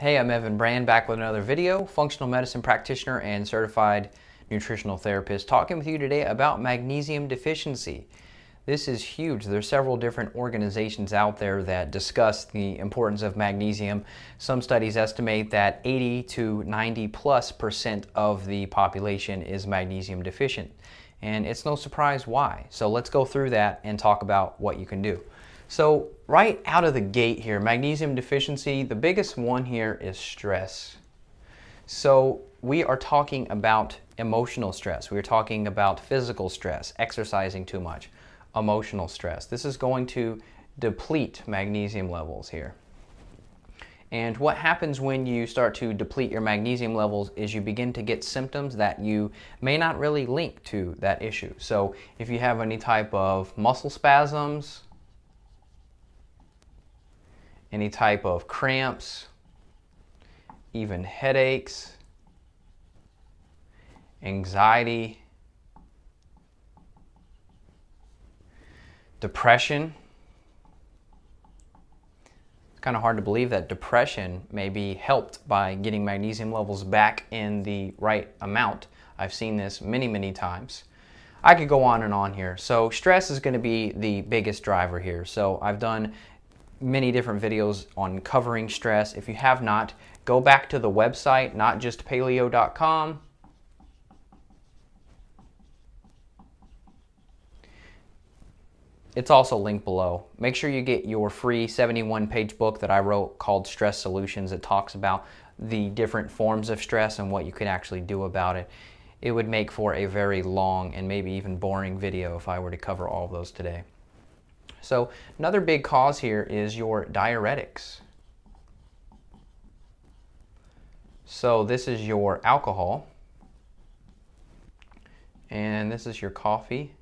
Hey, I'm Evan Brand, back with another video, functional medicine practitioner and certified nutritional therapist, talking with you today about magnesium deficiency. This is huge. There's several different organizations out there that discuss the importance of magnesium. Some studies estimate that 80 to 90+% of the population is magnesium deficient. And it's no surprise why. So let's go through that and talk about what you can do. So right out of the gate here, magnesium deficiency, the biggest one here is stress. So we are talking about emotional stress. We're talking about physical stress, exercising too much, emotional stress. This is going to deplete magnesium levels here. And what happens when you start to deplete your magnesium levels is you begin to get symptoms that you may not really link to that issue. So if you have any type of muscle spasms, any type of cramps, even headaches, anxiety, depression. It's kind of hard to believe that depression may be helped by getting magnesium levels back in the right amount. I've seen this many, many times. I could go on and on here. So stress is going to be the biggest driver here. So I've done many different videos on covering stress. If you have not, go back to the website, notjustpaleo.com. It's also linked below. Make sure you get your free 71-page book that I wrote called Stress Solutions. It talks about the different forms of stress and what you can actually do about it. It would make for a very long and maybe even boring video if I were to cover all of those today. So another big cause here is your diuretics. So this is your alcohol, and this is your coffee,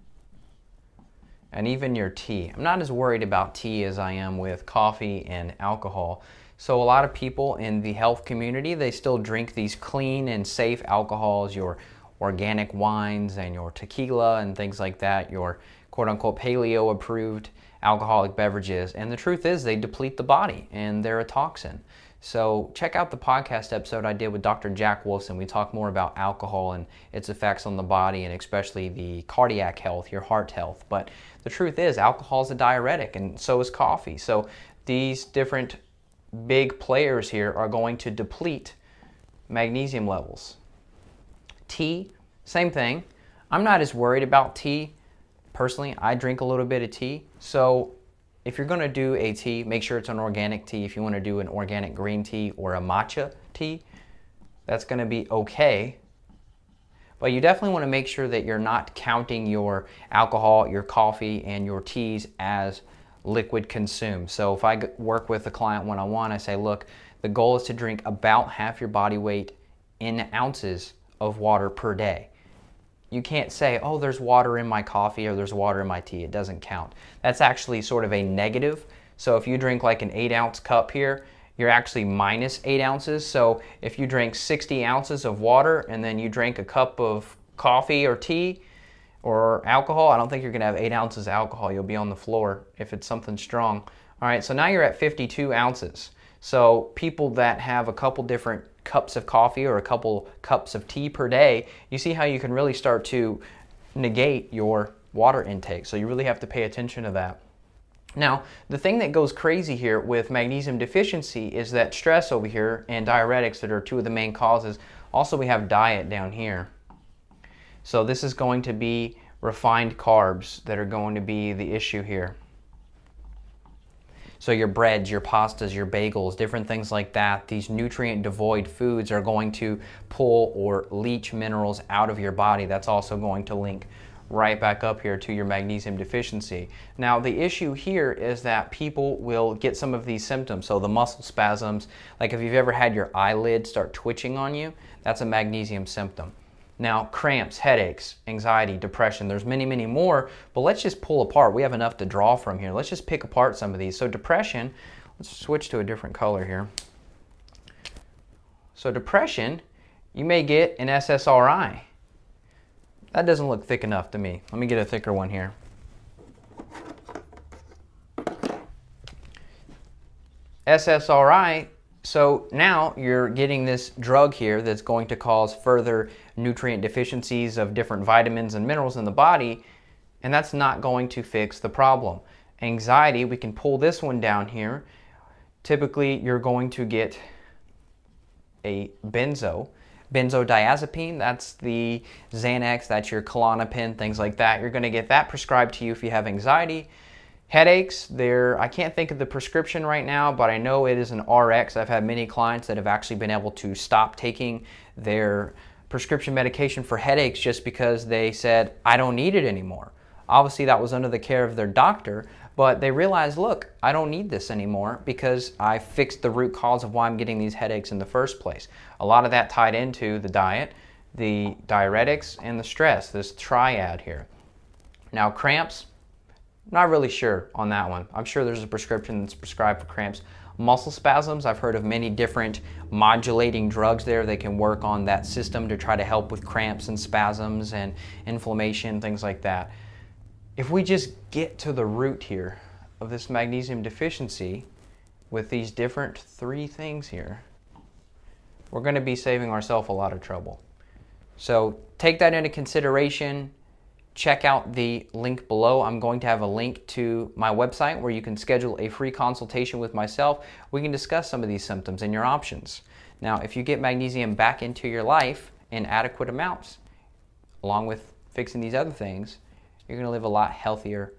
and even your tea. I'm not as worried about tea as I am with coffee and alcohol. So a lot of people in the health community, they still drink these clean and safe alcohols, your organic wines and your tequila and things like that, your quote-unquote paleo approved alcoholic beverages, and the truth is they deplete the body and they're a toxin. So check out the podcast episode I did with Dr. Jack Wilson. We talk more about alcohol and its effects on the body and especially the cardiac health, your heart health. But the truth is alcohol is a diuretic and so is coffee. So these different big players here are going to deplete magnesium levels. Tea, same thing. I'm not as worried about tea. Personally, I drink a little bit of tea, so if you're going to do a tea, make sure it's an organic tea. If you want to do an organic green tea or a matcha tea, that's going to be okay. But you definitely want to make sure that you're not counting your alcohol, your coffee, and your teas as liquid consumed. So if I work with a client one-on-one, I say, look, the goal is to drink about half your body weight in ounces of water per day. You can't say, oh, there's water in my coffee or there's water in my tea. It doesn't count. That's actually sort of a negative. So if you drink like an 8-ounce cup here, you're actually minus 8 ounces. So if you drink 60 ounces of water and then you drink a cup of coffee or tea or alcohol, I don't think you're going to have 8 ounces of alcohol. You'll be on the floor if it's something strong. All right, so now you're at 52 ounces. So people that have a couple different cups of coffee or a couple cups of tea per day, you see how you can really start to negate your water intake. So you really have to pay attention to that. Now, the thing that goes crazy here with magnesium deficiency is that stress over here and diuretics that are two of the main causes. Also, we have diet down here. So this is going to be refined carbs that are going to be the issue here. So your breads, your pastas, your bagels, different things like that, these nutrient devoid foods are going to pull or leach minerals out of your body. That's also going to link right back up here to your magnesium deficiency. Now the issue here is that people will get some of these symptoms. So the muscle spasms, like if you've ever had your eyelid start twitching on you, that's a magnesium symptom. Now, cramps, headaches, anxiety, depression, there's many, many more, but let's just pull apart. We have enough to draw from here. Let's just pick apart some of these. So depression, let's switch to a different color here. So depression, you may get an SSRI. That doesn't look thick enough to me. Let me get a thicker one here. SSRI So now you're getting this drug here that's going to cause further nutrient deficiencies of different vitamins and minerals in the body, and that's not going to fix the problem. Anxiety, we can pull this one down here. Typically, you're going to get a benzodiazepine, that's the Xanax, that's your Klonopin, things like that. You're going to get that prescribed to you if you have anxiety. Headaches, I can't think of the prescription right now, but I know it is an RX. I've had many clients that have actually been able to stop taking their prescription medication for headaches just because they said, I don't need it anymore. Obviously, that was under the care of their doctor, but they realized, look, I don't need this anymore because I fixed the root cause of why I'm getting these headaches in the first place. A lot of that tied into the diet, the diuretics, and the stress, this triad here. Now, cramps, not really sure on that one. I'm sure there's a prescription that's prescribed for cramps. Muscle spasms, I've heard of many different modulating drugs there. They can work on that system to try to help with cramps and spasms and inflammation, things like that. If we just get to the root here of this magnesium deficiency with these different 3 things here, we're going to be saving ourselves a lot of trouble. So take that into consideration. Check out the link below. I'm going to have a link to my website where you can schedule a free consultation with myself. We can discuss some of these symptoms and your options. Now, if you get magnesium back into your life in adequate amounts, along with fixing these other things, you're going to live a lot healthier,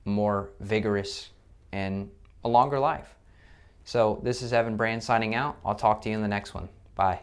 more vigorous, and a longer life. So this is Evan Brand signing out. I'll talk to you in the next one. Bye.